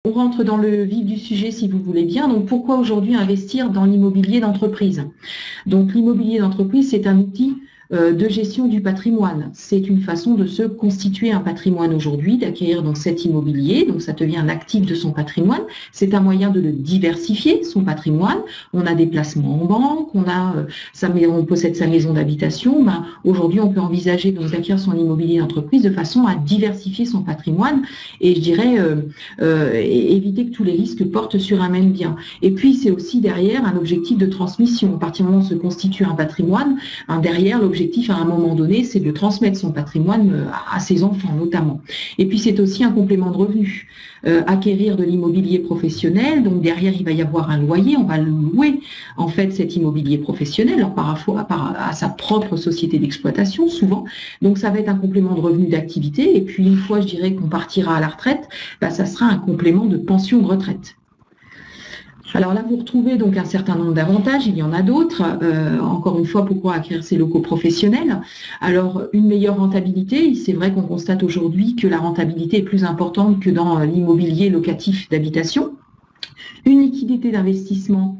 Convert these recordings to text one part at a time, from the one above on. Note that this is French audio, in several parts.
On rentre dans le vif du sujet si vous voulez bien. Donc pourquoi aujourd'hui investir dans l'immobilier d'entreprise? Donc l'immobilier d'entreprise, c'est un outil de gestion du patrimoine. C'est une façon de se constituer un patrimoine aujourd'hui, d'acquérir donc cet immobilier. Donc ça devient un actif de son patrimoine. C'est un moyen de le diversifier, son patrimoine. On a des placements en banque, on possède sa maison d'habitation. Aujourd'hui, on peut envisager donc d'acquérir son immobilier d'entreprise de façon à diversifier son patrimoine et je dirais éviter que tous les risques portent sur un même bien. Et puis c'est aussi derrière un objectif de transmission. À partir du moment où on se constitue un patrimoine, derrière l'objectif à un moment donné, c'est de transmettre son patrimoine à ses enfants notamment. Et puis c'est aussi un complément de revenu. Acquérir de l'immobilier professionnel, donc derrière il va y avoir un loyer, on va louer en fait cet immobilier professionnel, alors parfois à sa propre société d'exploitation souvent, donc ça va être un complément de revenu d'activité, et puis une fois je dirais qu'on partira à la retraite, ça sera un complément de pension de retraite. Alors là, vous retrouvez donc un certain nombre d'avantages, il y en a d'autres. Encore une fois, pourquoi acquérir ces locaux professionnels? Alors, une meilleure rentabilité, c'est vrai qu'on constate aujourd'hui que la rentabilité est plus importante que dans l'immobilier locatif d'habitation. Une liquidité d'investissement.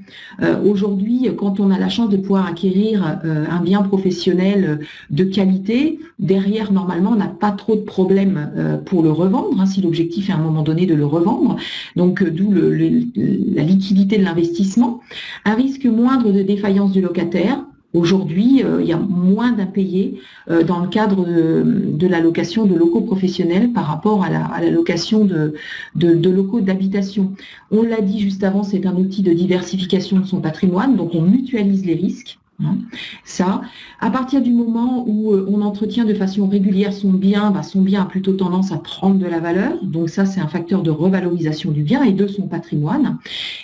Aujourd'hui, quand on a la chance de pouvoir acquérir un bien professionnel de qualité, derrière, normalement, on n'a pas trop de problèmes pour le revendre, si l'objectif est à un moment donné de le revendre. Donc, d'où la liquidité de l'investissement. Un risque moindre de défaillance du locataire. Aujourd'hui, il y a moins d'impayés dans le cadre de la location de locaux professionnels par rapport à la location de locaux d'habitation. On l'a dit juste avant, c'est un outil de diversification de son patrimoine, donc on mutualise les risques. Ça, à partir du moment où on entretient de façon régulière son bien a plutôt tendance à prendre de la valeur. Donc ça, c'est un facteur de revalorisation du bien et de son patrimoine.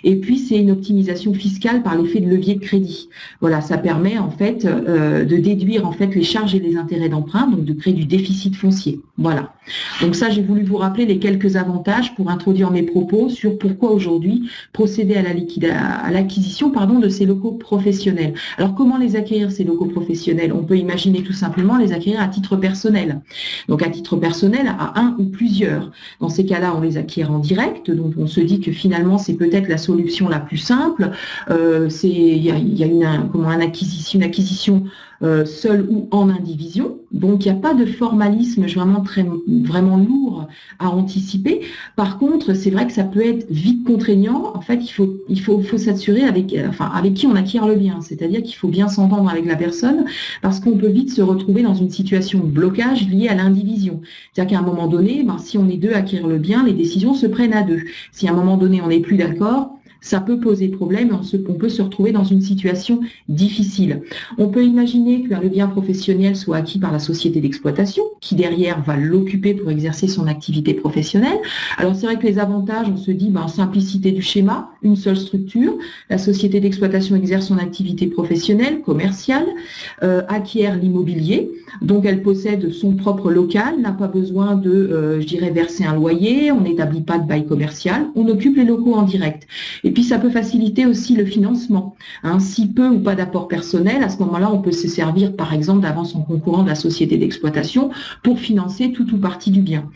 Et puis, c'est une optimisation fiscale par l'effet de levier de crédit. Voilà, ça permet en fait de déduire en fait les charges et les intérêts d'emprunt, donc de créer du déficit foncier. Voilà. Donc ça, j'ai voulu vous rappeler les quelques avantages pour introduire mes propos sur pourquoi aujourd'hui procéder à l'acquisition de ces locaux professionnels. Alors, comment les acquérir, ces locaux professionnels? On peut imaginer tout simplement les acquérir à titre personnel. Donc à titre personnel, à un ou plusieurs. Dans ces cas-là, on les acquiert en direct. Donc on se dit que finalement, c'est peut-être la solution la plus simple. Il y a une acquisition seule ou en indivision. Donc il n'y a pas de formalisme vraiment lourd à anticiper. Par contre, c'est vrai que ça peut être vite contraignant. En fait, il faut s'assurer avec qui on acquiert le bien. C'est-à-dire qu'il faut bien s'entendre avec la personne parce qu'on peut vite se retrouver dans une situation de blocage liée à l'indivision. C'est-à-dire qu'à un moment donné, si on est deux à acquérir le bien, les décisions se prennent à deux. Si à un moment donné, on n'est plus d'accord, ça peut poser problème et on peut se retrouver dans une situation difficile. On peut imaginer que le bien professionnel soit acquis par la société d'exploitation, qui derrière va l'occuper pour exercer son activité professionnelle. Alors c'est vrai que les avantages, on se dit simplicité du schéma, une seule structure, la société d'exploitation exerce son activité professionnelle, commerciale, acquiert l'immobilier, donc elle possède son propre local, n'a pas besoin de, verser un loyer, on n'établit pas de bail commercial, on occupe les locaux en direct. Et puis, ça peut faciliter aussi le financement. Si peu ou pas d'apport personnel, à ce moment-là, on peut se servir, par exemple, d'avance en concurrent de la société d'exploitation pour financer tout ou partie du bien.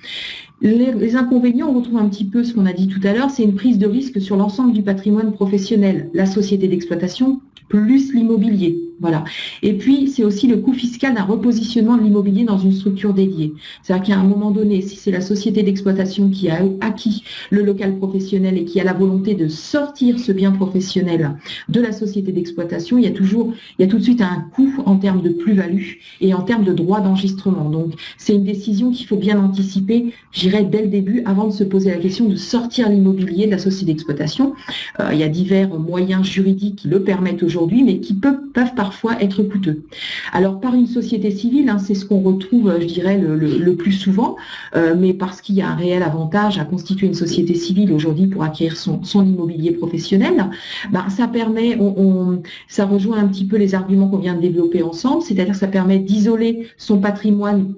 Les inconvénients, on retrouve un petit peu ce qu'on a dit tout à l'heure, c'est une prise de risque sur l'ensemble du patrimoine professionnel, la société d'exploitation plus l'immobilier. Voilà. Et puis, c'est aussi le coût fiscal d'un repositionnement de l'immobilier dans une structure dédiée. C'est-à-dire qu'à un moment donné, si c'est la société d'exploitation qui a acquis le local professionnel et qui a la volonté de sortir ce bien professionnel de la société d'exploitation, il y a tout de suite un coût en termes de plus-value et en termes de droit d'enregistrement. Donc, c'est une décision qu'il faut bien anticiper, dès le début, avant de se poser la question de sortir l'immobilier de la société d'exploitation. Il y a divers moyens juridiques qui le permettent aujourd'hui, mais qui peuvent parfois être coûteux. Alors par une société civile, c'est ce qu'on retrouve, le plus souvent, mais parce qu'il y a un réel avantage à constituer une société civile aujourd'hui pour acquérir son immobilier professionnel, ça permet, ça rejoint un petit peu les arguments qu'on vient de développer ensemble, c'est-à-dire que ça permet d'isoler son patrimoine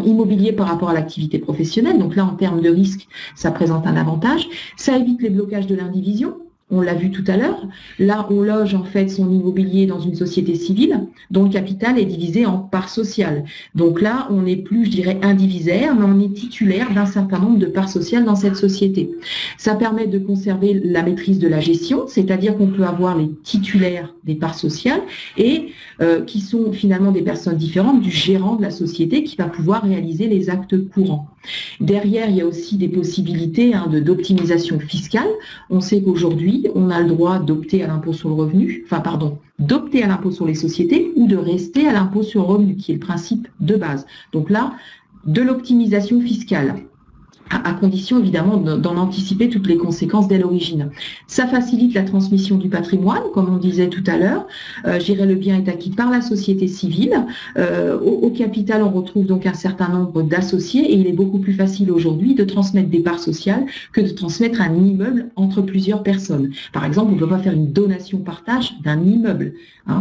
immobilier par rapport à l'activité professionnelle. Donc là, en termes de risque, ça présente un avantage. Ça évite les blocages de l'indivision. on l'a vu tout à l'heure, là on loge en fait son immobilier dans une société civile dont le capital est divisé en parts sociales. Donc là, on n'est plus, je dirais, indivisaire, mais on est titulaire d'un certain nombre de parts sociales dans cette société. Ça permet de conserver la maîtrise de la gestion, c'est-à-dire qu'on peut avoir les titulaires des parts sociales et qui sont finalement des personnes différentes du gérant de la société qui va pouvoir réaliser les actes courants. Derrière, il y a aussi des possibilités d'optimisation fiscale. On sait qu'aujourd'hui, on a le droit d'opter à l'impôt sur le revenu, d'opter à l'impôt sur les sociétés ou de rester à l'impôt sur le revenu, qui est le principe de base. Donc là, de l'optimisation fiscale, à condition évidemment d'en anticiper toutes les conséquences dès l'origine. Ça facilite la transmission du patrimoine, comme on disait tout à l'heure. Le bien est acquis par la société civile. Au capital, on retrouve donc un certain nombre d'associés et il est beaucoup plus facile aujourd'hui de transmettre des parts sociales que de transmettre un immeuble entre plusieurs personnes. Par exemple, on ne peut pas faire une donation-partage d'un immeuble.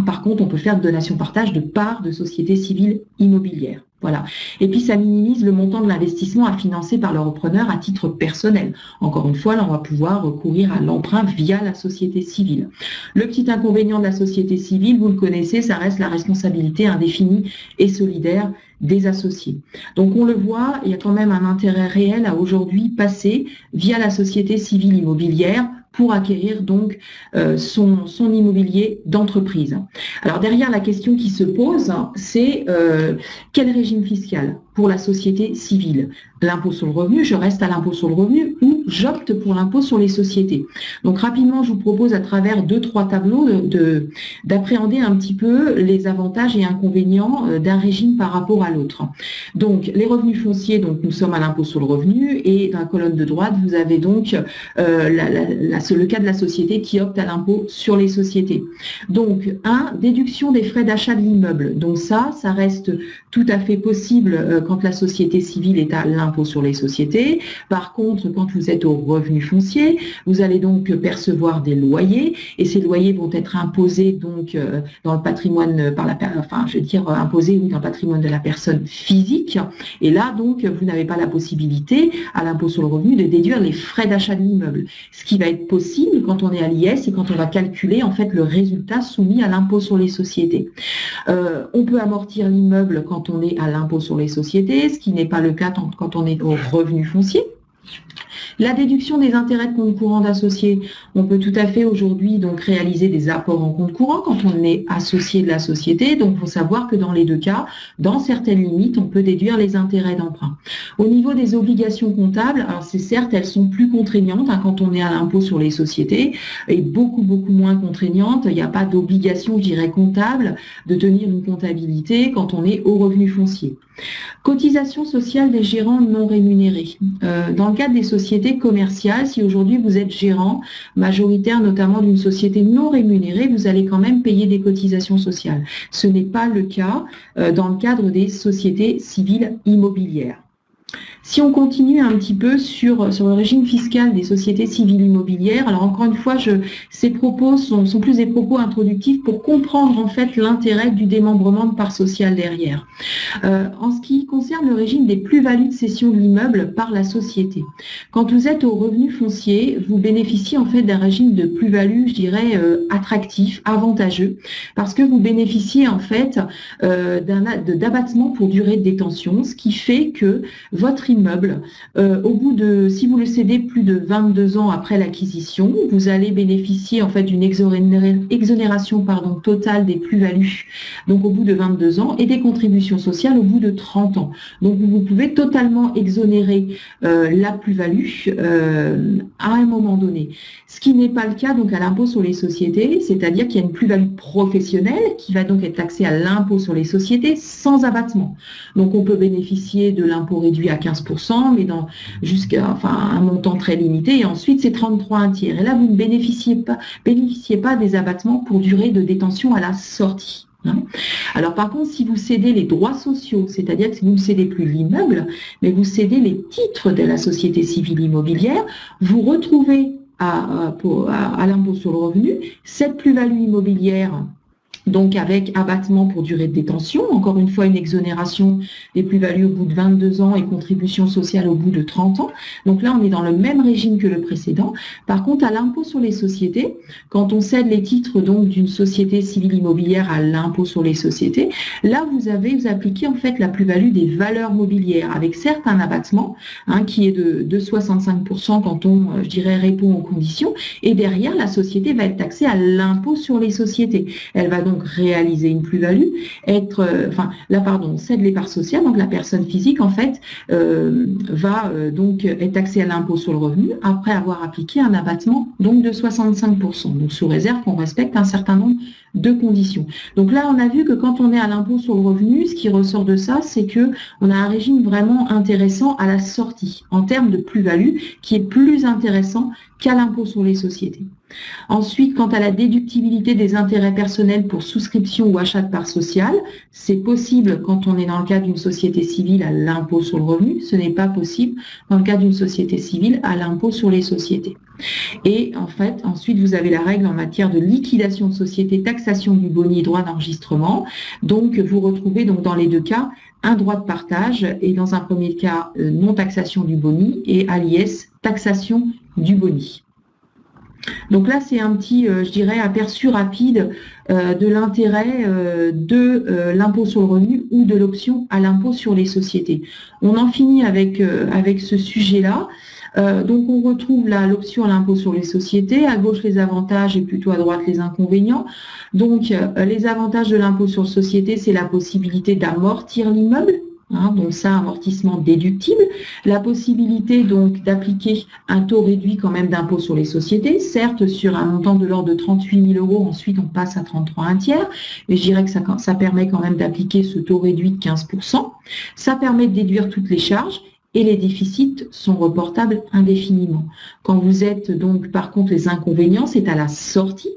Par contre, on peut faire une donation-partage de parts de sociétés civiles immobilières. Voilà. Et puis, ça minimise le montant de l'investissement à financer par le repreneur à titre personnel. Encore une fois, là, on va pouvoir recourir à l'emprunt via la société civile. Le petit inconvénient de la société civile, vous le connaissez, ça reste la responsabilité indéfinie et solidaire des associés. Donc, on le voit, il y a quand même un intérêt réel à aujourd'hui passer via la société civile immobilière pour acquérir donc son immobilier d'entreprise. Alors derrière, la question qui se pose, c'est quel régime fiscal pour la société civile? L'impôt sur le revenu, je reste à l'impôt sur le revenu ou j'opte pour l'impôt sur les sociétés. Donc rapidement, je vous propose à travers 2-3 tableaux d'appréhender un petit peu les avantages et inconvénients d'un régime par rapport à l'autre. Donc les fonciers, donc nous sommes à l'impôt sur le revenu et dans la colonne de droite, vous avez donc le cas de la société qui opte à l'impôt sur les sociétés. Donc, déduction des frais d'achat de l'immeuble. Donc ça reste tout à fait possible quand la société civile est à l'impôt sur les sociétés. Par contre, quand vous êtes au revenu foncier, vous allez donc percevoir des loyers et ces loyers vont être imposés donc dans le patrimoine imposés dans le patrimoine de la personne physique. Et là, donc, vous n'avez pas la possibilité à l'impôt sur le revenu de déduire les frais d'achat de l'immeuble. Ce qui va être possible quand on est à l'IS et quand on va calculer en fait le résultat soumis à l'impôt sur les sociétés. On peut amortir l'immeuble quand on est à l'impôt sur les sociétés, ce qui n'est pas le cas quand on est au revenu foncier. La déduction des intérêts de compte courant d'associés, on peut tout à fait aujourd'hui donc réaliser des apports en compte courant quand on est associé de la société. Donc il faut savoir que dans les deux cas, dans certaines limites, on peut déduire les intérêts d'emprunt. Au niveau des obligations comptables, alors c'est certes, elles sont plus contraignantes quand on est à l'impôt sur les sociétés et beaucoup moins contraignantes. Il n'y a pas d'obligation, je dirais, comptable de tenir une comptabilité quand on est au revenu foncier. Cotisation sociale des gérants non rémunérés. Dans le cadre des sociétés commerciales, si aujourd'hui vous êtes gérant majoritaire notamment d'une société non rémunérée, vous allez quand même payer des cotisations sociales. Ce n'est pas le cas dans le cadre des sociétés civiles immobilières. Si on continue un petit peu sur le régime fiscal des sociétés civiles immobilières, alors encore une fois, ces propos sont plus des propos introductifs pour comprendre en fait l'intérêt du démembrement de parts sociales derrière. En ce qui concerne le régime des plus-values de cession de l'immeuble par la société, quand vous êtes au revenu foncier, vous bénéficiez en fait d'un régime de plus-value, je dirais, attractif, avantageux, parce que vous bénéficiez en fait d'abattement pour durée de détention, ce qui fait que votre immeuble, si vous le cédez plus de 22 ans après l'acquisition, vous allez bénéficier en fait d'une exonération totale des plus-values, donc au bout de 22 ans, et des contributions sociales au bout de 30 ans. Donc vous pouvez totalement exonérer la plus-value à un moment donné. Ce qui n'est pas le cas donc à l'impôt sur les sociétés, c'est-à-dire qu'il y a une plus-value professionnelle qui va donc être taxée à l'impôt sur les sociétés sans abattement. Donc on peut bénéficier de l'impôt réduit à 15%, mais jusqu'à un montant très limité, et ensuite c'est 33 1/3. Et là, vous ne bénéficiez pas des abattements pour durée de détention à la sortie. Alors par contre, si vous cédez les droits sociaux, c'est-à-dire que vous ne cédez plus l'immeuble, mais vous cédez les titres de la société civile immobilière, vous retrouvez à l'impôt sur le revenu cette plus-value immobilière donc avec abattement pour durée de détention, encore une fois une exonération des plus-values au bout de 22 ans et contribution sociale au bout de 30 ans. Donc là, on est dans le même régime que le précédent. Par contre, à l'impôt sur les sociétés, quand on cède les titres donc d'une société civile immobilière à l'impôt sur les sociétés, là, vous appliquez en fait la plus-value des valeurs mobilières, avec certes un abattement qui est de 65% quand on, je dirais, répond aux conditions, et derrière, la société va être taxée à l'impôt sur les sociétés. Elle va donc réaliser une plus-value, cède les parts sociales, donc la personne physique en fait va donc être taxée à l'impôt sur le revenu après avoir appliqué un abattement donc de 65%, donc sous réserve qu'on respecte un certain nombre de conditions. Donc là, on a vu que quand on est à l'impôt sur le revenu, ce qui ressort de ça, c'est que on a un régime vraiment intéressant à la sortie en termes de plus-value qui est plus intéressant qu'à l'impôt sur les sociétés. Ensuite, quant à la déductibilité des intérêts personnels pour souscription ou achat de parts sociales, c'est possible quand on est dans le cadre d'une société civile à l'impôt sur le revenu, ce n'est pas possible dans le cadre d'une société civile à l'impôt sur les sociétés. Et en fait, ensuite, vous avez la règle en matière de liquidation de société, taxation du boni et droit d'enregistrement. Donc, vous retrouvez donc dans les deux cas un droit de partage et dans un premier cas, non-taxation du boni et à l'IS, taxation du boni. Donc là, c'est un petit, je dirais, aperçu rapide de l'intérêt de l'impôt sur le revenu ou de l'option à l'impôt sur les sociétés. On en finit avec ce sujet-là. Donc on retrouve là l'option à l'impôt sur les sociétés, à gauche les avantages et plutôt à droite les inconvénients. Donc les avantages de l'impôt sur les sociétés, c'est la possibilité d'amortir l'immeuble. Donc ça, amortissement déductible, la possibilité donc d'appliquer un taux réduit quand même d'impôt sur les sociétés, certes sur un montant de l'ordre de 38 000 €, ensuite on passe à 33 un tiers, mais je dirais que ça permet quand même d'appliquer ce taux réduit de 15%, ça permet de déduire toutes les charges, et les déficits sont reportables indéfiniment. Quand vous êtes donc, par contre, les inconvénients, c'est à la sortie,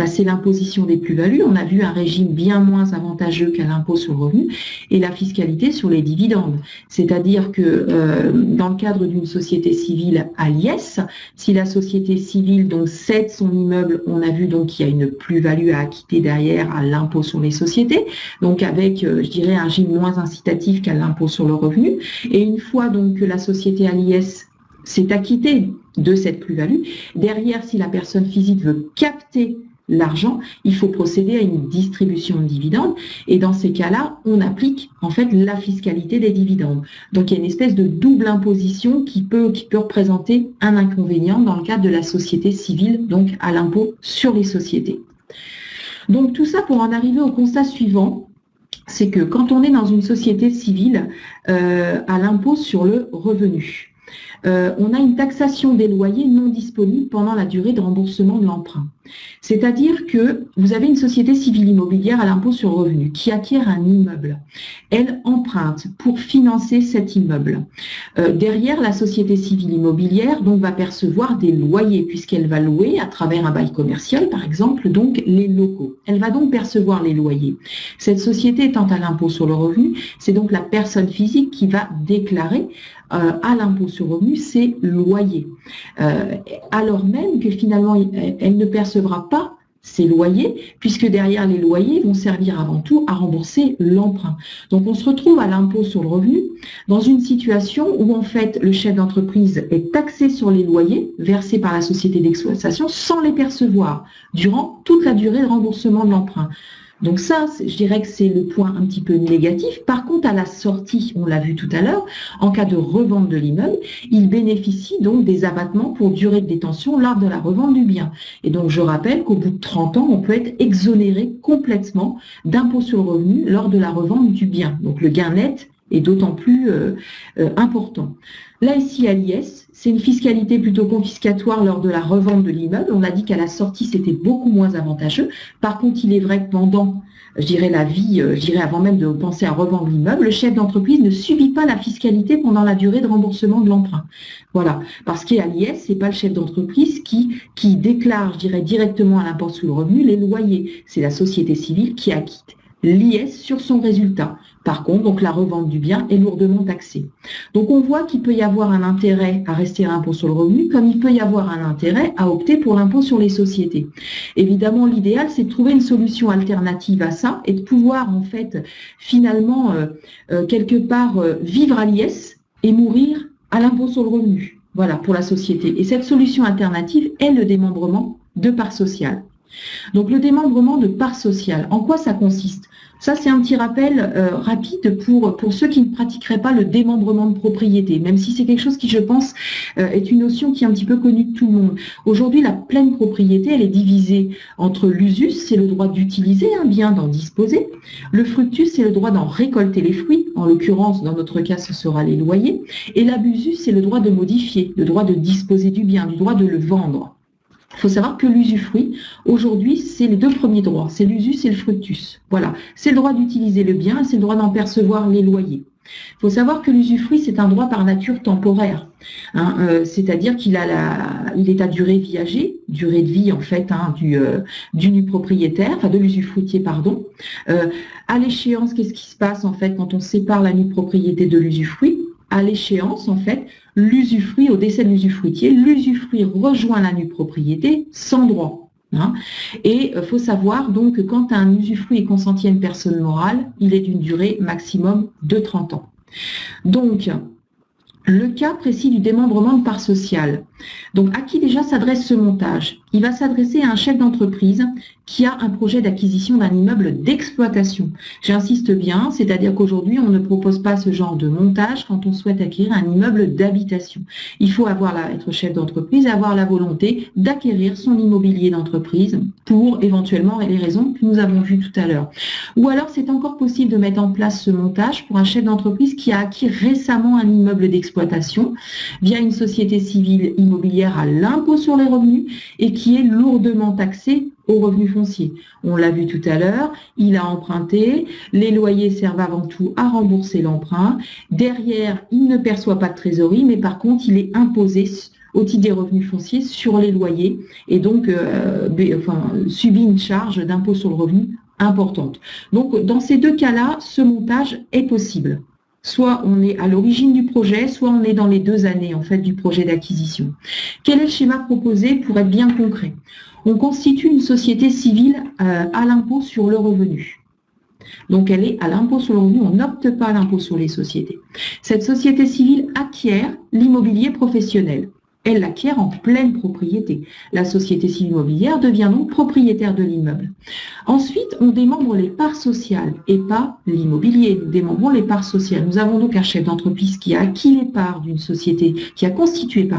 c'est l'imposition des plus-values. On a vu un régime bien moins avantageux qu'à l'impôt sur le revenu et la fiscalité sur les dividendes. C'est-à-dire que dans le cadre d'une société civile à l'IS, si la société civile donc cède son immeuble, on a vu donc qu'il y a une plus-value à acquitter derrière à l'impôt sur les sociétés, donc avec, je dirais, un régime moins incitatif qu'à l'impôt sur le revenu. Et une fois donc que la société à l'IS s'est acquittée de cette plus-value, derrière, si la personne physique veut capter l'argent, il faut procéder à une distribution de dividendes et dans ces cas-là, on applique en fait la fiscalité des dividendes. Donc il y a une espèce de double imposition qui peut représenter un inconvénient dans le cadre de la société civile, donc à l'impôt sur les sociétés. Donc tout ça pour en arriver au constat suivant, c'est que quand on est dans une société civile à l'impôt sur le revenu, on a une taxation des loyers non disponibles pendant la durée de remboursement de l'emprunt. C'est-à-dire que vous avez une société civile immobilière à l'impôt sur le revenu qui acquiert un immeuble. Elle emprunte pour financer cet immeuble. Derrière, la société civile immobilière donc, va percevoir des loyers puisqu'elle va louer à travers un bail commercial, par exemple, donc les locaux. Elle va donc percevoir les loyers. Cette société étant à l'impôt sur le revenu, c'est donc la personne physique qui va déclarer à l'impôt sur le revenu ses loyers. Alors même que finalement, elle ne percevra pas ces loyers, puisque derrière les loyers vont servir avant tout à rembourser l'emprunt. Donc on se retrouve à l'impôt sur le revenu dans une situation où en fait le chef d'entreprise est taxé sur les loyers versés par la société d'exploitation sans les percevoir durant toute la durée de remboursement de l'emprunt. Donc ça, je dirais que c'est le point un petit peu négatif. Par contre, à la sortie, on l'a vu tout à l'heure, en cas de revente de l'immeuble, il bénéficie donc des abattements pour durée de détention lors de la revente du bien. Et donc, je rappelle qu'au bout de 30 ans, on peut être exonéré complètement d'impôt sur le revenu lors de la revente du bien. Donc, le gain net est d'autant plus important. Là, ici, à l'IS, c'est une fiscalité plutôt confiscatoire lors de la revente de l'immeuble. On a dit qu'à la sortie, c'était beaucoup moins avantageux. Par contre, il est vrai que pendant, je dirais, la vie, avant même de penser à revendre l'immeuble, le chef d'entreprise ne subit pas la fiscalité pendant la durée de remboursement de l'emprunt. Voilà. Parce qu'à l'IS, c'est pas le chef d'entreprise qui déclare, je dirais, directement à l'impôt sur le revenu les loyers. C'est la société civile qui acquitte l'IS sur son résultat. Par contre, donc la revente du bien est lourdement taxée. Donc on voit qu'il peut y avoir un intérêt à rester à l'impôt sur le revenu, comme il peut y avoir un intérêt à opter pour l'impôt sur les sociétés. Évidemment, l'idéal, c'est de trouver une solution alternative à ça et de pouvoir en fait finalement quelque part vivre à l'IS et mourir à l'impôt sur le revenu. Voilà, pour la société. Et cette solution alternative est le démembrement de parts sociales. Donc le démembrement de parts sociales, en quoi ça consiste? Ça, c'est un petit rappel rapide pour ceux qui ne pratiqueraient pas le démembrement de propriété, même si c'est quelque chose qui, je pense, est une notion qui est un petit peu connue de tout le monde. Aujourd'hui, la pleine propriété, elle est divisée entre l'usus, c'est le droit d'utiliser un bien, d'en disposer. Le fructus, c'est le droit d'en récolter les fruits. En l'occurrence, dans notre cas, ce sera les loyers. Et l'abusus, c'est le droit de modifier, le droit de disposer du bien, du droit de le vendre. Il faut savoir que l'usufruit, aujourd'hui, c'est les deux premiers droits, c'est l'usus et le fructus. Voilà, c'est le droit d'utiliser le bien et c'est le droit d'en percevoir les loyers. Il faut savoir que l'usufruit, c'est un droit par nature temporaire, hein, c'est-à-dire qu'il est à durée viagée, durée de vie en fait du nu propriétaire, enfin de l'usufruitier, pardon. À l'échéance, qu'est-ce qui se passe en fait quand on sépare la nue propriété de l'usufruit? À l'échéance, en fait, l'usufruit, au décès de l'usufruitier, l'usufruit rejoint la nue propriété sans droit. Hein. Et il faut savoir donc que quand un usufruit est consenti à une personne morale, il est d'une durée maximum de 30 ans. Donc, le cas précis du démembrement de parts sociales. Donc, à qui déjà s'adresse ce montage? Il va s'adresser à un chef d'entreprise qui a un projet d'acquisition d'un immeuble d'exploitation. J'insiste bien, c'est-à-dire qu'aujourd'hui, on ne propose pas ce genre de montage quand on souhaite acquérir un immeuble d'habitation. Il faut être chef d'entreprise et avoir la volonté d'acquérir son immobilier d'entreprise pour éventuellement les raisons que nous avons vues tout à l'heure. Ou alors, c'est encore possible de mettre en place ce montage pour un chef d'entreprise qui a acquis récemment un immeuble d'exploitation via une société civile immobilière à l'impôt sur les revenus et qui est lourdement taxé aux revenus fonciers. On l'a vu tout à l'heure, il a emprunté, les loyers servent avant tout à rembourser l'emprunt. Derrière, il ne perçoit pas de trésorerie, mais par contre, il est imposé au titre des revenus fonciers sur les loyers et donc subit une charge d'impôt sur le revenu importante. Donc, dans ces deux cas-là, ce montage est possible. Soit on est à l'origine du projet, soit on est dans les 2 années en fait du projet d'acquisition. Quel est le schéma proposé pour être bien concret? On constitue une société civile à l'impôt sur le revenu. Donc elle est à l'impôt sur le revenu, on n'opte pas à l'impôt sur les sociétés. Cette société civile acquiert l'immobilier professionnel. Elle l'acquiert en pleine propriété. La société civile immobilière devient donc propriétaire de l'immeuble. Ensuite, on démembre les parts sociales et pas l'immobilier. Nous démembrons les parts sociales. Nous avons donc un chef d'entreprise qui a acquis les parts d'une société, qui a constitué,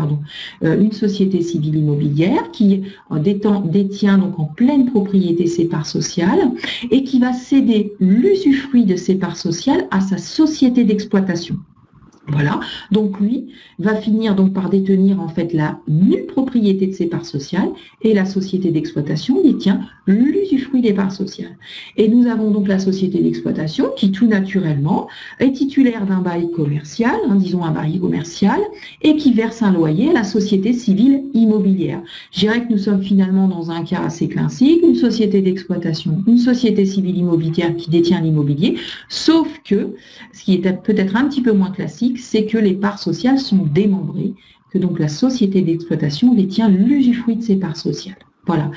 une société civile immobilière qui détient donc en pleine propriété ses parts sociales et qui va céder l'usufruit de ces parts sociales à sa société d'exploitation. Voilà, donc lui va finir donc par détenir en fait la nulle propriété de ses parts sociales et la société d'exploitation détient l'usufruit des parts sociales. Et nous avons donc la société d'exploitation qui tout naturellement est titulaire d'un bail commercial, disons un bail commercial, et qui verse un loyer à la société civile immobilière. Je dirais que nous sommes finalement dans un cas assez classique, une société d'exploitation, une société civile immobilière qui détient l'immobilier, sauf que, ce qui est peut-être un petit peu moins classique, c'est que les parts sociales sont démembrées, que donc la société d'exploitation détient l'usufruit de ces parts sociales. Voilà.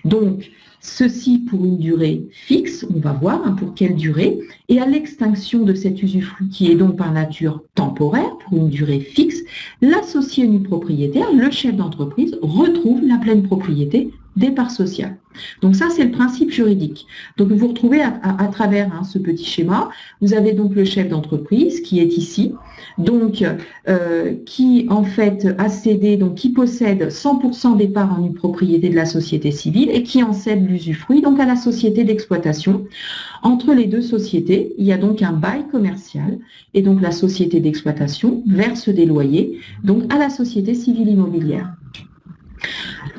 Donc, ceci pour une durée fixe, on va voir pour quelle durée, et à l'extinction de cet usufruit qui est donc par nature temporaire, pour une durée fixe, l'associé nu propriétaire, le chef d'entreprise, retrouve la pleine propriété des parts sociales. Donc ça, c'est le principe juridique. Donc vous retrouvez à travers ce petit schéma, vous avez donc le chef d'entreprise qui est ici, donc qui en fait a cédé, donc qui possède 100% des parts en une propriété de la société civile et qui en cède l'usufruit donc à la société d'exploitation. Entre les deux sociétés, il y a donc un bail commercial et donc la société d'exploitation verse des loyers donc à la société civile immobilière.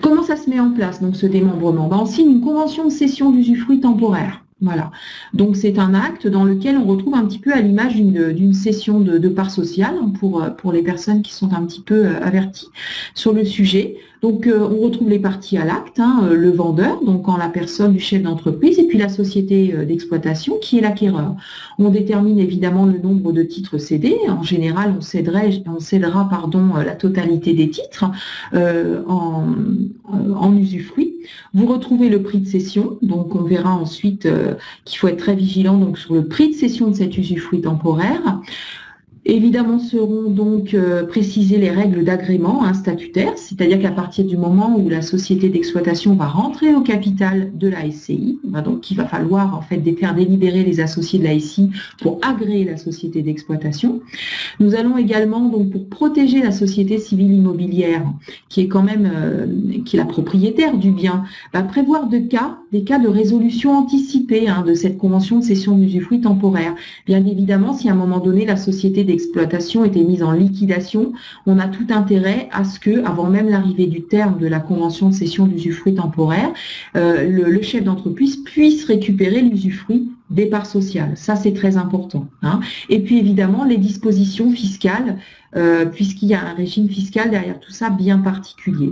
Comment ça se met en place, donc ce démembrement? On signe une convention de cession d'usufruit temporaire. Voilà. Donc c'est un acte dans lequel on retrouve un petit peu à l'image d'une cession de parts sociales pour les personnes qui sont un petit peu averties sur le sujet. Donc on retrouve les parties à l'acte, le vendeur, donc en la personne du chef d'entreprise, et puis la société d'exploitation qui est l'acquéreur. On détermine évidemment le nombre de titres cédés. En général, on cédera la totalité des titres en usufruit. Vous retrouvez le prix de cession, donc on verra ensuite qu'il faut être très vigilant donc, sur le prix de cession de cet usufruit temporaire. Évidemment, seront donc précisées les règles d'agrément statutaire, c'est-à-dire qu'à partir du moment où la société d'exploitation va rentrer au capital de la SCI, donc il va falloir en fait faire délibérer les associés de la SCI pour agréer la société d'exploitation. Nous allons également, donc pour protéger la société civile immobilière, qui est quand même qui est la propriétaire du bien, prévoir des cas de résolution anticipée de cette convention de cession d'usufruit temporaire. Bien évidemment, si à un moment donné la société d'exploitation était mise en liquidation, on a tout intérêt à ce que, avant même l'arrivée du terme de la convention de cession d'usufruit temporaire, le chef d'entreprise puisse récupérer l'usufruit des parts sociales. Ça, c'est très important. Et puis, évidemment, les dispositions fiscales, puisqu'il y a un régime fiscal derrière tout ça bien particulier.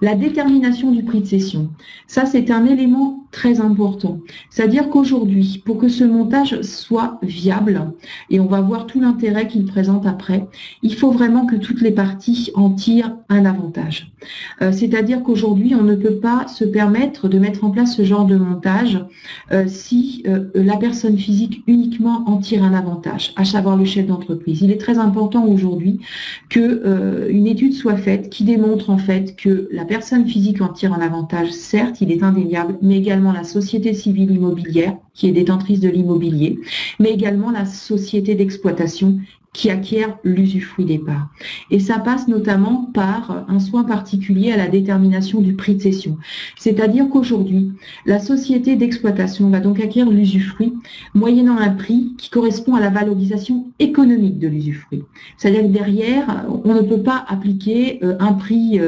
La détermination du prix de cession, ça, c'est un élément très important. C'est-à-dire qu'aujourd'hui, pour que ce montage soit viable, et on va voir tout l'intérêt qu'il présente après, il faut vraiment que toutes les parties en tirent un avantage. C'est-à-dire qu'aujourd'hui, on ne peut pas se permettre de mettre en place ce genre de montage si la personne physique uniquement en tire un avantage, à savoir le chef d'entreprise. Il est très important aujourd'hui qu'une étude soit faite qui démontre en fait que la personne physique en tire un avantage, certes, il est indéniable, mais également la société civile immobilière qui est détentrice de l'immobilier, mais également la société d'exploitation qui acquiert l'usufruit des parts. Et ça passe notamment par un soin particulier à la détermination du prix de cession. C'est-à-dire qu'aujourd'hui, la société d'exploitation va donc acquérir l'usufruit moyennant un prix qui correspond à la valorisation économique de l'usufruit. C'est-à-dire que derrière, on ne peut pas appliquer un prix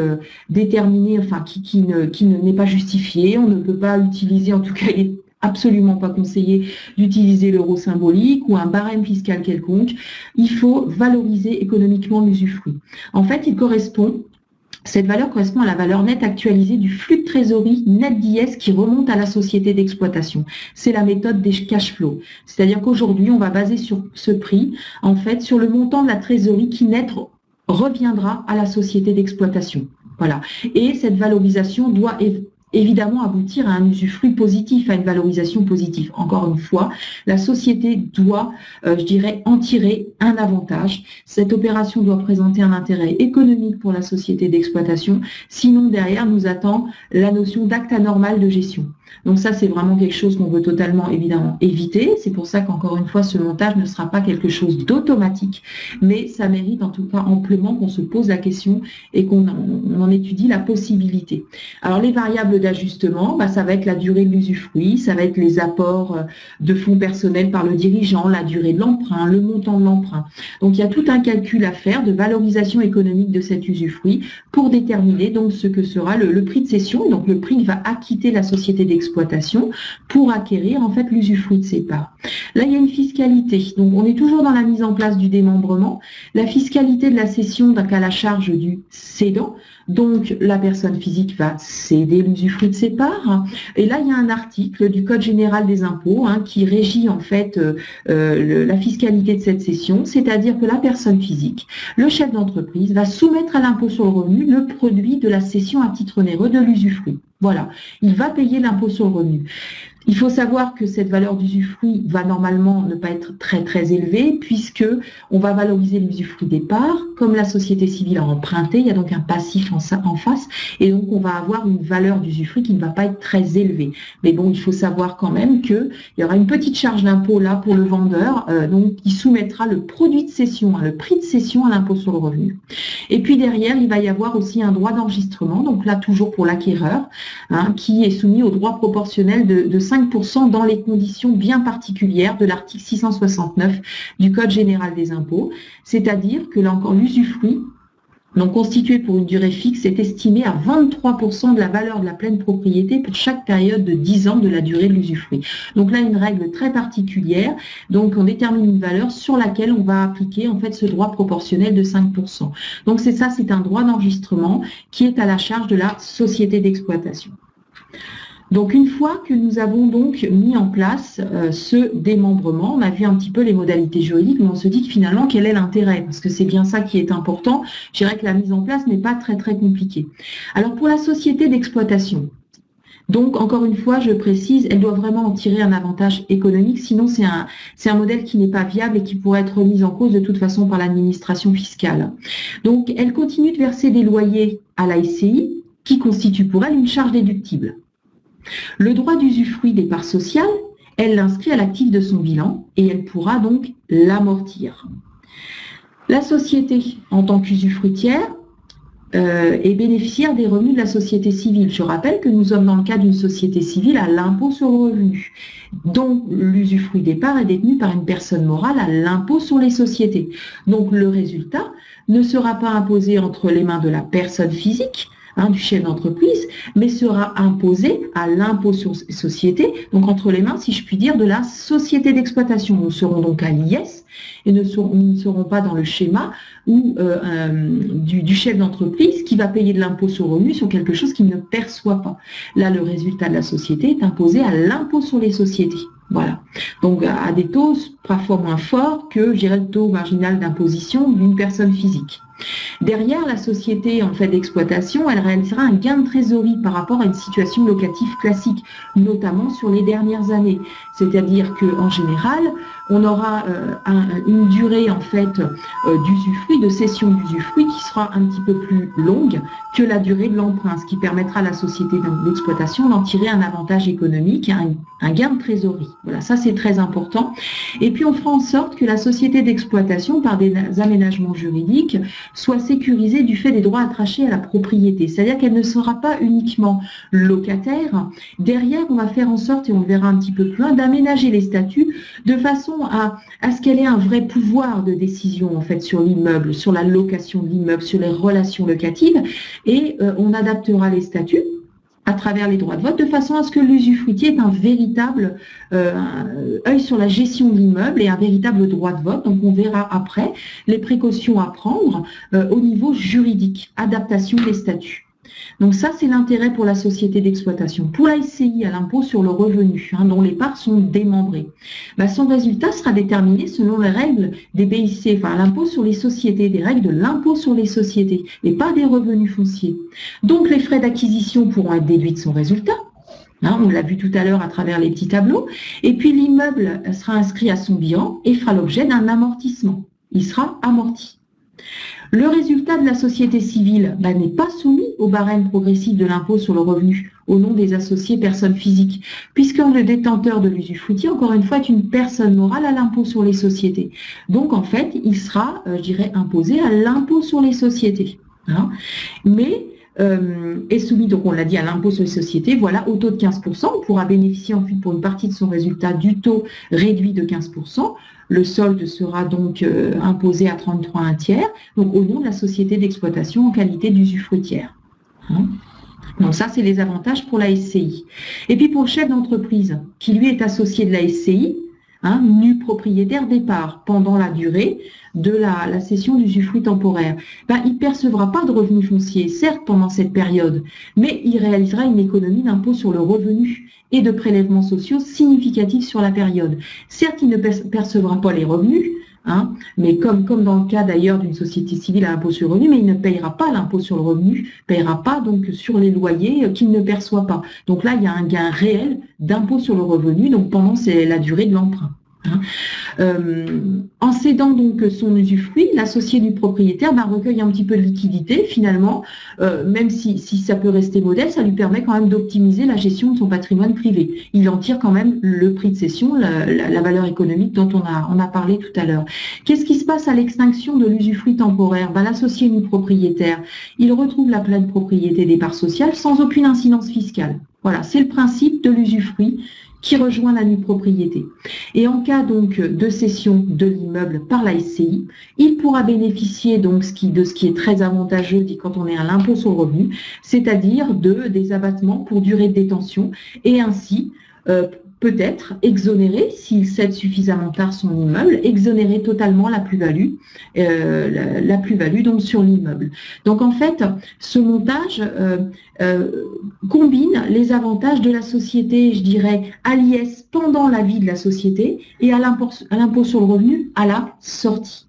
déterminé, enfin qui n'est pas justifié, on ne peut pas utiliser, en tout cas, il est absolument pas conseillé d'utiliser l'euro symbolique ou un barème fiscal quelconque. Il faut valoriser économiquement l'usufruit. En fait, cette valeur correspond à la valeur nette actualisée du flux de trésorerie net d'IS qui remonte à la société d'exploitation. C'est la méthode des cash flows. C'est-à-dire qu'aujourd'hui, on va baser sur ce prix, en fait, sur le montant de la trésorerie qui net reviendra à la société d'exploitation. Voilà. Et cette valorisation doit évidemment aboutir à un usufruit positif, à une valorisation positive. Encore une fois, la société doit, en tirer un avantage. Cette opération doit présenter un intérêt économique pour la société d'exploitation. Sinon, derrière, nous attend la notion d'acte anormal de gestion. Donc ça, c'est vraiment quelque chose qu'on veut totalement, évidemment, éviter. C'est pour ça qu'encore une fois, ce montage ne sera pas quelque chose d'automatique, mais ça mérite en tout cas amplement qu'on se pose la question et qu'on en étudie la possibilité. Alors, les variables d'ajustement, ça va être la durée de l'usufruit, ça va être les apports de fonds personnels par le dirigeant, la durée de l'emprunt, le montant de l'emprunt. Donc, il y a tout un calcul à faire de valorisation économique de cet usufruit pour déterminer donc ce que sera le prix de cession, et donc le prix que va acquitter la société d'exploitation pour acquérir en fait l'usufruit de ses parts. Là, il y a une fiscalité. Donc, on est toujours dans la mise en place du démembrement. La fiscalité de la cession donc à la charge du cédant. Donc, la personne physique va céder l'usufruit de ses parts. Et là, il y a un article du Code général des impôts qui régit en fait la fiscalité de cette cession, c'est-à-dire que la personne physique, le chef d'entreprise, va soumettre à l'impôt sur le revenu le produit de la cession à titre onéreux de l'usufruit. Voilà, il va payer l'impôt sur le revenu. Il faut savoir que cette valeur d'usufruit va normalement ne pas être très très élevée puisque on va valoriser l'usufruit des parts. Comme la société civile a emprunté, il y a donc un passif en face et donc on va avoir une valeur d'usufruit qui ne va pas être très élevée. Mais bon, il faut savoir quand même qu'il y aura une petite charge d'impôt là pour le vendeur, donc qui soumettra le produit de cession, le prix de cession à l'impôt sur le revenu. Et puis derrière, il va y avoir aussi un droit d'enregistrement, donc là toujours pour l'acquéreur, qui est soumis au droit proportionnel de 5% dans les conditions bien particulières de l'article 669 du Code général des impôts, c'est-à-dire que là encore l'usufruit donc constitué pour une durée fixe, est estimé à 23% de la valeur de la pleine propriété pour chaque période de 10 ans de la durée de l'usufruit. Donc là, une règle très particulière. Donc on détermine une valeur sur laquelle on va appliquer en fait ce droit proportionnel de 5%. Donc c'est ça, c'est un droit d'enregistrement qui est à la charge de la société d'exploitation. Donc une fois que nous avons donc mis en place ce démembrement, on a vu un petit peu les modalités juridiques, mais on se dit que finalement quel est l'intérêt? Parce que c'est bien ça qui est important. Je dirais que la mise en place n'est pas très compliquée. Alors pour la société d'exploitation, donc encore une fois je précise, elle doit vraiment en tirer un avantage économique, sinon c'est un modèle qui n'est pas viable et qui pourrait être remis en cause de toute façon par l'administration fiscale. Donc elle continue de verser des loyers à la SCI qui constitue pour elle une charge déductible. Le droit d'usufruit des parts sociales, elle l'inscrit à l'actif de son bilan et elle pourra donc l'amortir. La société, en tant qu'usufruitière, est bénéficiaire des revenus de la société civile. Je rappelle que nous sommes dans le cas d'une société civile à l'impôt sur le revenu, dont l'usufruit des parts est détenu par une personne morale à l'impôt sur les sociétés. Donc le résultat ne sera pas imposé entre les mains de la personne physique, du chef d'entreprise, mais sera imposé à l'impôt sur société, donc entre les mains, si je puis dire, de la société d'exploitation. Nous serons donc à l'IS et nous ne serons pas dans le schéma où, du chef d'entreprise qui va payer de l'impôt sur le revenu sur quelque chose qu'il ne perçoit pas. Là, le résultat de la société est imposé à l'impôt sur les sociétés. Voilà. Donc, à des taux parfois moins forts que, je dirais, le taux marginal d'imposition d'une personne physique. Derrière, la société en fait d'exploitation, elle réalisera un gain de trésorerie par rapport à une situation locative classique, notamment sur les dernières années. C'est-à-dire qu'en général, on aura une durée en fait d'usufruit, de cession d'usufruit qui sera un petit peu plus longue que la durée de l'emprunt, ce qui permettra à la société d'exploitation d'en tirer un avantage économique, un gain de trésorerie. Voilà, ça c'est très important. Et puis on fera en sorte que la société d'exploitation, par des aménagements juridiques, soit sécurisée du fait des droits attachés à la propriété. C'est-à-dire qu'elle ne sera pas uniquement locataire. Derrière, on va faire en sorte, et on le verra un petit peu plus loin, d'aménager les statuts de façon à ce qu'elle ait un vrai pouvoir de décision en fait sur l'immeuble, sur la location de l'immeuble, sur les relations locatives, et on adaptera les statuts à travers les droits de vote, de façon à ce que l'usufruitier ait un véritable œil sur la gestion de l'immeuble et un véritable droit de vote. Donc on verra après les précautions à prendre au niveau juridique, adaptation des statuts. Donc ça, c'est l'intérêt pour la société d'exploitation. Pour la SCI, à l'impôt sur le revenu, dont les parts sont démembrées, son résultat sera déterminé selon les règles des BIC, enfin l'impôt sur les sociétés, des règles de l'impôt sur les sociétés, et pas des revenus fonciers. Donc les frais d'acquisition pourront être déduits de son résultat. On l'a vu tout à l'heure à travers les petits tableaux. Et puis l'immeuble sera inscrit à son bilan et fera l'objet d'un amortissement. Il sera amorti. Le résultat de la société civile n'est pas soumis au barème progressif de l'impôt sur le revenu au nom des associés personnes physiques, puisque le détenteur de l'usufruitier, encore une fois, est une personne morale à l'impôt sur les sociétés. Donc, en fait, il sera, je dirais, imposé à l'impôt sur les sociétés. Mais est soumis, donc on l'a dit, à l'impôt sur les sociétés, voilà, au taux de 15%. On pourra bénéficier ensuite pour une partie de son résultat du taux réduit de 15%. Le solde sera donc imposé à 33 1/3, donc au nom de la société d'exploitation en qualité d'usufruitière. Donc ça, c'est les avantages pour la SCI. Et puis pour le chef d'entreprise, qui lui est associé de la SCI, nu propriétaire des parts pendant la durée de la cession d'usufruit temporaire, il ne percevra pas de revenus fonciers, certes pendant cette période, mais il réalisera une économie d'impôt sur le revenu et de prélèvements sociaux significatifs sur la période. Certes, il ne percevra pas les revenus, mais comme dans le cas d'ailleurs d'une société civile à l'impôt sur le revenu, mais il ne payera pas l'impôt sur le revenu, ne payera pas donc sur les loyers qu'il ne perçoit pas. Donc là, il y a un gain réel d'impôt sur le revenu, donc pendant la durée de l'emprunt. En cédant donc son usufruit, l'associé du propriétaire recueille un petit peu de liquidité finalement, même si ça peut rester modeste, ça lui permet quand même d'optimiser la gestion de son patrimoine privé. Il en tire quand même le prix de cession, la valeur économique dont on a parlé tout à l'heure. Qu'est-ce qui se passe à l'extinction de l'usufruit temporaire? L'associé du propriétaire, il retrouve la pleine propriété des parts sociales sans aucune incidence fiscale. Voilà, c'est le principe de l'usufruit qui rejoint la nue propriété. Et en cas donc de cession de l'immeuble par la SCI, il pourra bénéficier donc de ce qui est très avantageux quand on est à l'impôt sur le revenu, c'est-à-dire des abattements pour durée de détention et ainsi peut-être exonérer, s'il cède suffisamment tard son immeuble, exonérer totalement la plus-value donc sur l'immeuble. Donc en fait, ce montage combine les avantages de la société, je dirais, à l'IS pendant la vie de la société et à l'impôt sur le revenu à la sortie.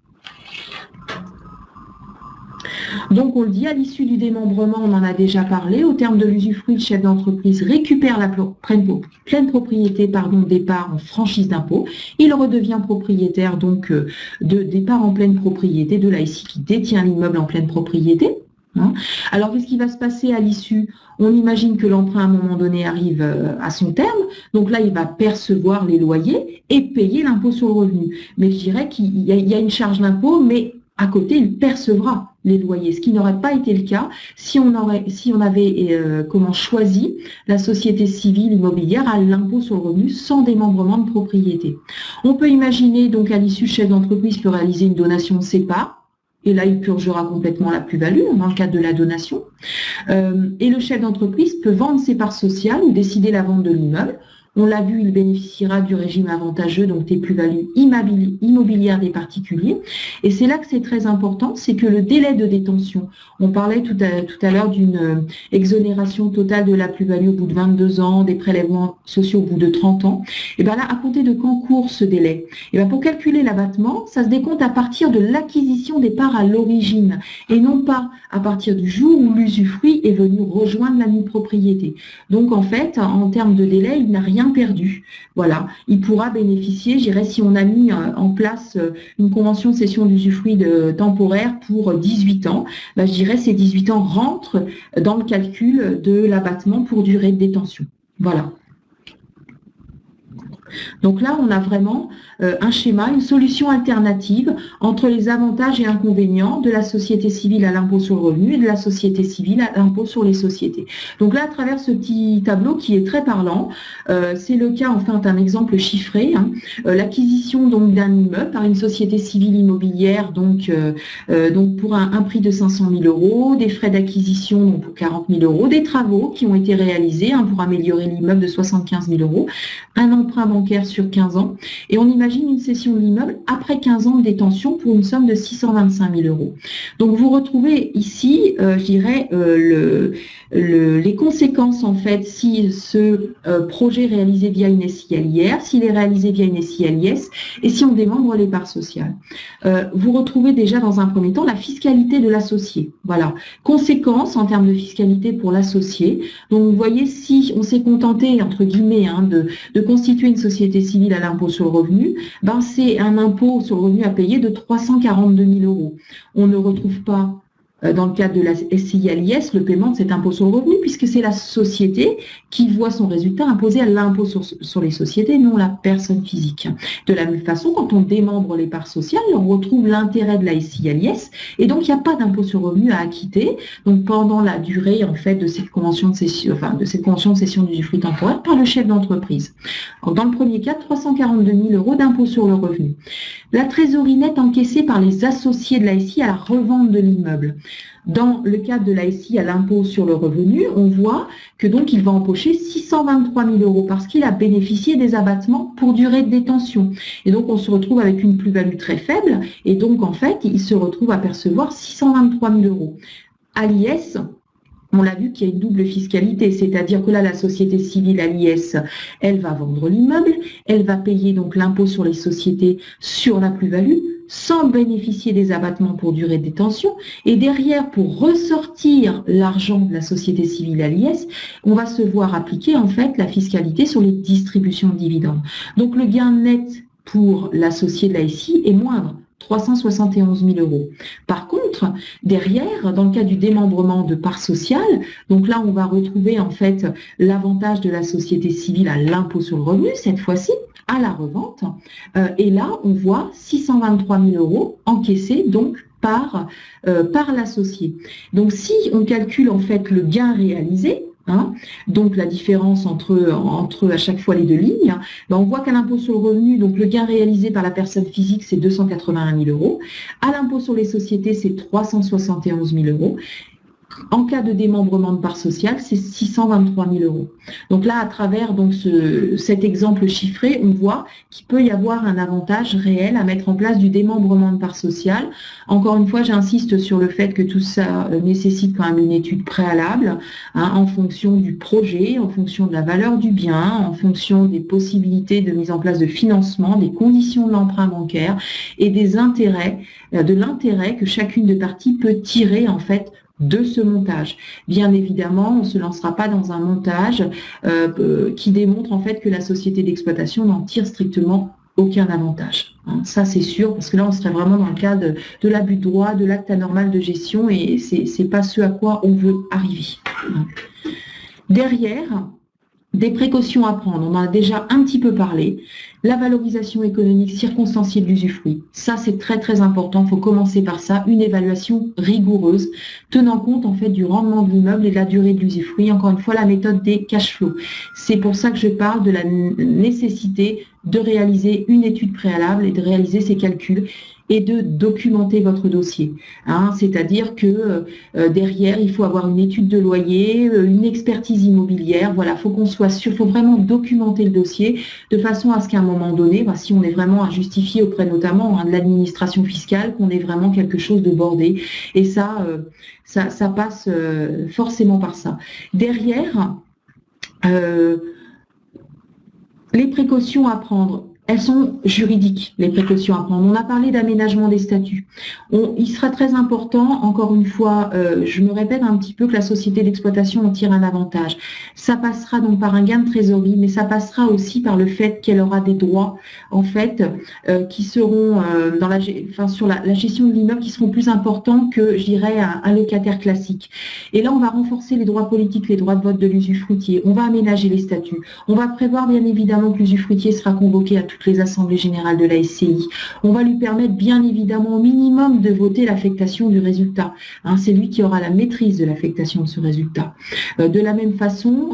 Donc, on le dit, à l'issue du démembrement, on en a déjà parlé, au terme de l'usufruit, le chef d'entreprise récupère la pleine propriété des parts en franchise d'impôt. Il redevient propriétaire donc des parts en pleine propriété de la SCI qui détient l'immeuble en pleine propriété. Alors, qu'est-ce qui va se passer à l'issue? On imagine que l'emprunt, à un moment donné, arrive à son terme. Donc là, il va percevoir les loyers et payer l'impôt sur le revenu. Mais je dirais qu'il y a une charge d'impôt, mais à côté, il percevra les loyers, ce qui n'aurait pas été le cas si on avait choisi la société civile immobilière à l'impôt sur le revenu sans démembrement de propriété. On peut imaginer donc à l'issue, le chef d'entreprise peut réaliser une donation de ses parts, et là il purgera complètement la plus-value dans le cadre de la donation. Et le chef d'entreprise peut vendre ses parts sociales ou décider la vente de l'immeuble. On l'a vu, il bénéficiera du régime avantageux, donc des plus-values immobilières des particuliers. Et c'est là que c'est très important, c'est que le délai de détention, on parlait tout à l'heure d'une exonération totale de la plus-value au bout de 22 ans, des prélèvements sociaux au bout de 30 ans. Et bien là, à compter de quand court ce délai? Et bien pour calculer l'abattement, ça se décompte à partir de l'acquisition des parts à l'origine et non pas à partir du jour où l'usufruit est venu rejoindre la nue propriété. Donc en fait, en termes de délai, il n'a rien perdu. Voilà, il pourra bénéficier, je dirais, si on a mis en place une convention de cession d'usufruit temporaire pour 18 ans, ben, je dirais ces 18 ans rentrent dans le calcul de l'abattement pour durée de détention. Voilà. Donc là, on a vraiment un schéma, une solution alternative entre les avantages et inconvénients de la société civile à l'impôt sur le revenu et de la société civile à l'impôt sur les sociétés. Donc là, à travers ce petit tableau qui est très parlant, c'est le cas, enfin, un exemple chiffré, l'acquisition donc d'un immeuble par une société civile immobilière, donc pour un prix de 500 000 €, des frais d'acquisition donc pour 40 000 €, des travaux qui ont été réalisés pour améliorer l'immeuble de 75 000 €, un emprunt bancaire sur 15 ans, et on imagine une cession de l'immeuble après 15 ans de détention pour une somme de 625 000 €. Donc vous retrouvez ici, je dirais, les conséquences en fait si ce projet est réalisé via une SCI à l'IR, s'il est réalisé via une SCI à l'IS et si on démembre les parts sociales. Vous retrouvez déjà dans un premier temps la fiscalité de l'associé. Voilà, conséquences en termes de fiscalité pour l'associé. Donc vous voyez, si on s'est contenté entre guillemets de constituer une société civile à l'impôt sur le revenu, ben c'est un impôt sur le revenu à payer de 342 000 €. On ne retrouve pas dans le cadre de la SCI à l'IS, le paiement de cet impôt sur le revenu, puisque c'est la société qui voit son résultat imposé à l'impôt sur les sociétés, non la personne physique. De la même façon, quand on démembre les parts sociales, on retrouve l'intérêt de la SCI à l'IS, et donc il n'y a pas d'impôt sur le revenu à acquitter donc pendant la durée en fait de cette convention de cession, d'usufruit temporaire par le chef d'entreprise. Dans le premier cas, 342 000 € d'impôt sur le revenu. La trésorerie nette encaissée par les associés de la SCI à la revente de l'immeuble. Dans le cadre de la SCI à l'impôt sur le revenu, on voit que donc il va empocher 623 000 € parce qu'il a bénéficié des abattements pour durée de détention. Et donc on se retrouve avec une plus-value très faible et donc en fait il se retrouve à percevoir 623 000 €. À l'IS, on l'a vu qu'il y a une double fiscalité, c'est-à-dire que là, la société civile à l'IS, elle va vendre l'immeuble, elle va payer donc l'impôt sur les sociétés sur la plus-value, sans bénéficier des abattements pour durée de détention. Et derrière, pour ressortir l'argent de la société civile à l'IS, on va se voir appliquer en fait la fiscalité sur les distributions de dividendes. Donc le gain net pour l'associé de la SCI est moindre. 371 000 €. Par contre, derrière, dans le cas du démembrement de parts sociales, donc là, on va retrouver en fait l'avantage de la société civile à l'impôt sur le revenu, cette fois-ci, à la revente. Et là, on voit 623 000 € encaissés donc par l'associé. Donc, si on calcule en fait le gain réalisé, hein, donc la différence entre à chaque fois les deux lignes, ben on voit qu'à l'impôt sur le revenu, donc le gain réalisé par la personne physique, c'est 281 000 euros. À l'impôt sur les sociétés, c'est 371 000 euros. En cas de démembrement de part sociale, c'est 623 000 euros. Donc là, à travers donc, cet exemple chiffré, on voit qu'il peut y avoir un avantage réel à mettre en place du démembrement de part sociale. Encore une fois, j'insiste sur le fait que tout ça nécessite quand même une étude préalable, hein, en fonction du projet, en fonction de la valeur du bien, en fonction des possibilités de mise en place de financement, des conditions de l'emprunt bancaire et des intérêts, de l'intérêt que chacune des parties peut tirer en fait de ce montage. Bien évidemment, on ne se lancera pas dans un montage qui démontre en fait que la société d'exploitation n'en tire strictement aucun avantage. Hein. Ça, c'est sûr, parce que là, on serait vraiment dans le cadre de l'abus de droit, de l'acte anormal de gestion, et c'est pas ce à quoi on veut arriver. Hein. Derrière, des précautions à prendre, on en a déjà un petit peu parlé. La valorisation économique circonstanciée de l'usufruit, ça c'est très très important, il faut commencer par ça, une évaluation rigoureuse, tenant compte en fait du rendement de l'immeuble et de la durée de l'usufruit, encore une fois la méthode des cash flows. C'est pour ça que je parle de la nécessité de réaliser une étude préalable et de réaliser ces calculs et de documenter votre dossier. Hein, c'est-à-dire que derrière, il faut avoir une étude de loyer, une expertise immobilière. Voilà, faut qu'on soit sûr, il faut vraiment documenter le dossier de façon à ce qu'à un moment donné, bah, si on est vraiment à justifier auprès notamment de l'administration fiscale, qu'on ait vraiment quelque chose de bordé. Et ça, ça passe forcément par ça. Derrière, les précautions à prendre. Elles sont juridiques, les précautions à prendre. On a parlé d'aménagement des statuts. Il sera très important, encore une fois, je me répète un petit peu, que la société d'exploitation en tire un avantage. Ça passera donc par un gain de trésorerie, mais ça passera aussi par le fait qu'elle aura des droits, en fait, qui seront sur la gestion de l'immeuble, qui seront plus importants que, je dirais, un locataire classique. Et là, on va renforcer les droits politiques, les droits de vote de l'usufruitier. On va aménager les statuts. On va prévoir, bien évidemment, que l'usufruitier sera convoqué à toutes les assemblées générales de la SCI. On va lui permettre bien évidemment au minimum de voter l'affectation du résultat. Hein, c'est lui qui aura la maîtrise de l'affectation de ce résultat. De la même façon,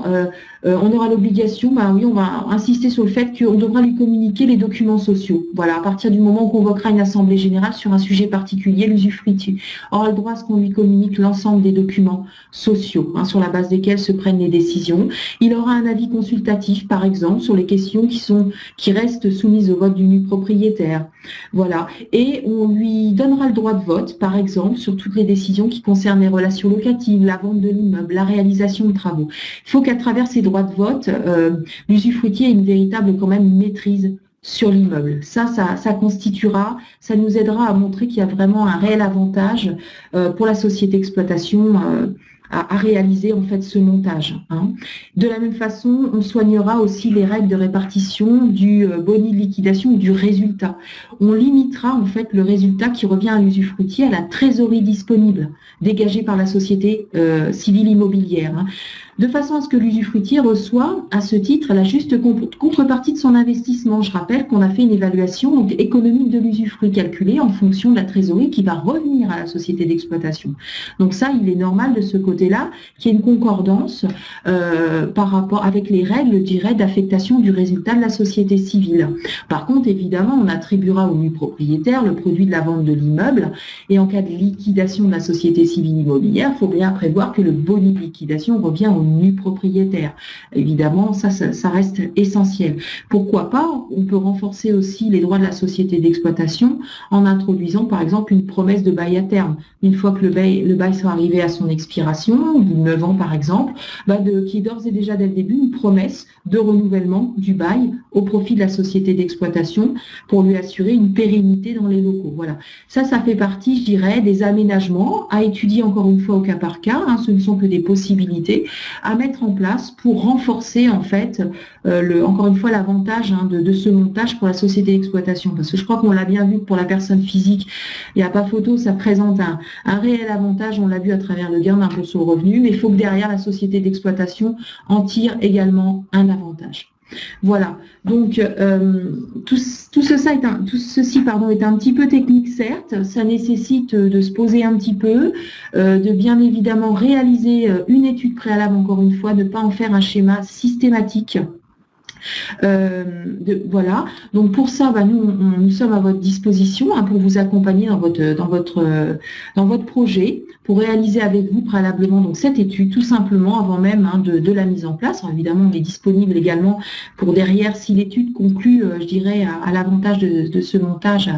on aura l'obligation, on va insister sur le fait qu'on devra lui communiquer les documents sociaux. Voilà, à partir du moment où on convoquera une assemblée générale sur un sujet particulier, l'usufruitier aura le droit à ce qu'on lui communique l'ensemble des documents sociaux, hein, sur la base desquels se prennent les décisions. Il aura un avis consultatif, par exemple, sur les questions qui restent soumise au vote du nu propriétaire. Voilà. Et on lui donnera le droit de vote, par exemple, sur toutes les décisions qui concernent les relations locatives, la vente de l'immeuble, la réalisation de travaux. Il faut qu'à travers ces droits de vote, l'usufruitier ait une véritable quand même maîtrise sur l'immeuble. Ça constituera, ça nous aidera à montrer qu'il y a vraiment un réel avantage pour la société d'exploitation à réaliser en fait ce montage. Hein. De la même façon, on soignera aussi les règles de répartition du boni de liquidation ou du résultat. On limitera en fait le résultat qui revient à l'usufruitier à la trésorerie disponible dégagée par la société civile immobilière. Hein, de façon à ce que l'usufruitier reçoit à ce titre la juste contrepartie de son investissement. Je rappelle qu'on a fait une évaluation économique de l'usufruit calculée en fonction de la trésorerie qui va revenir à la société d'exploitation. Donc ça, il est normal de ce côté-là qu'il y ait une concordance par rapport avec les règles, je dirais, d'affectation du résultat de la société civile. Par contre, évidemment, on attribuera au nu propriétaire le produit de la vente de l'immeuble et en cas de liquidation de la société civile immobilière, il faut bien prévoir que le boni de liquidation revient au nu propriétaire. Évidemment, ça reste essentiel. Pourquoi pas, on peut renforcer aussi les droits de la société d'exploitation en introduisant par exemple une promesse de bail à terme. Une fois que le bail sera arrivé à son expiration, 9 ans par exemple, qui est d'ores et déjà dès le début une promesse de renouvellement du bail au profit de la société d'exploitation pour lui assurer une pérennité dans les locaux. Voilà. Ça fait partie, je dirais, des aménagements à étudier encore une fois au cas par cas. Hein, ce ne sont que des possibilités à mettre en place pour renforcer en fait encore une fois l'avantage de ce montage pour la société d'exploitation. Parce que je crois qu'on l'a bien vu que pour la personne physique, il n'y a pas photo, ça présente un réel avantage, on l'a vu à travers le gain d'impôt sur le revenu, mais il faut que derrière la société d'exploitation en tire également un avantage. Voilà, donc tout ceci est un petit peu technique, certes, ça nécessite de se poser un petit peu, de bien évidemment réaliser une étude préalable, encore une fois, de ne pas en faire un schéma systématique. Voilà, donc pour ça, nous sommes à votre disposition, hein, pour vous accompagner dans votre projet, pour réaliser avec vous préalablement donc, cette étude, tout simplement avant même, hein, de la mise en place. Alors, évidemment, on est disponible également pour derrière, si l'étude conclut, je dirais, à l'avantage de ce montage,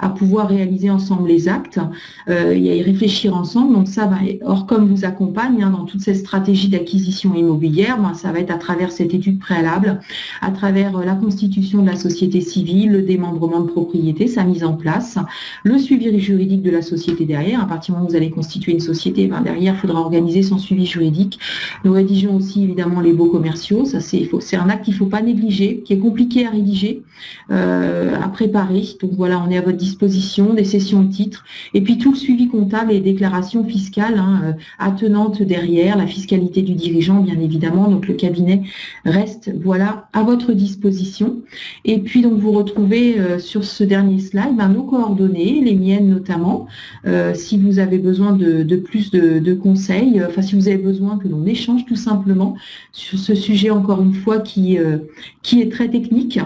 à pouvoir réaliser ensemble les actes, et à y réfléchir ensemble. Donc ça, Orcom vous accompagne, hein, dans toute cette stratégie d'acquisition immobilière. Ça va être à travers cette étude préalable, à travers la constitution de la société civile, le démembrement de propriété, sa mise en place, le suivi juridique de la société derrière. À partir du moment où vous allez constituer une société, derrière, il faudra organiser son suivi juridique. Nous rédigeons aussi évidemment les baux commerciaux. Ça, c'est un acte qu'il ne faut pas négliger, qui est compliqué à rédiger, à préparer. Donc voilà, on est à votre disposition, des sessions de titres, et puis tout le suivi comptable et déclaration fiscale, hein, attenante derrière, la fiscalité du dirigeant, bien évidemment. Donc le cabinet reste, voilà, à votre disposition. Et puis donc vous retrouvez sur ce dernier slide nos coordonnées, les miennes notamment, si vous avez besoin de plus de conseils, si vous avez besoin que l'on échange tout simplement sur ce sujet, encore une fois, qui est très technique.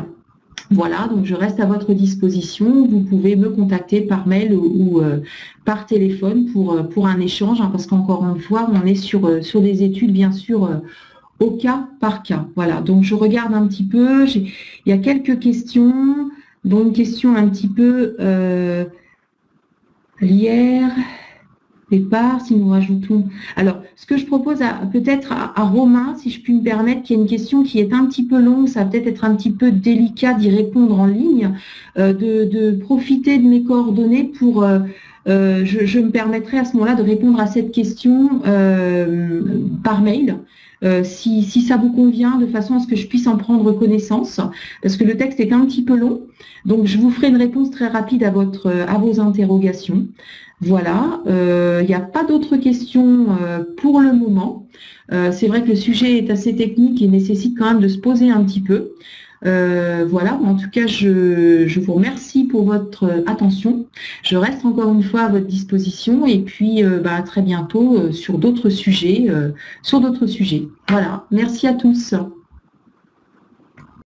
Voilà, donc je reste à votre disposition. Vous pouvez me contacter par mail ou par téléphone pour un échange, hein, parce qu'encore une fois, on est sur des études, bien sûr, au cas par cas. Voilà, donc je regarde un petit peu. Il y a quelques questions, dont une question un petit peu lière. Départ, si nous rajoutons... Alors, ce que je propose peut-être à Romain, si je puis me permettre, qui est une question qui est un petit peu longue, ça va peut-être être un petit peu délicat d'y répondre en ligne, de profiter de mes coordonnées pour... je me permettrai à ce moment-là de répondre à cette question par mail, si ça vous convient, de façon à ce que je puisse en prendre connaissance, parce que le texte est un petit peu long. Donc, je vous ferai une réponse très rapide à vos interrogations. Voilà, il n'y a pas d'autres questions pour le moment. C'est vrai que le sujet est assez technique et nécessite quand même de se poser un petit peu. Voilà, en tout cas, je vous remercie pour votre attention. Je reste encore une fois à votre disposition et puis à très bientôt sur d'autres sujets. Voilà, merci à tous.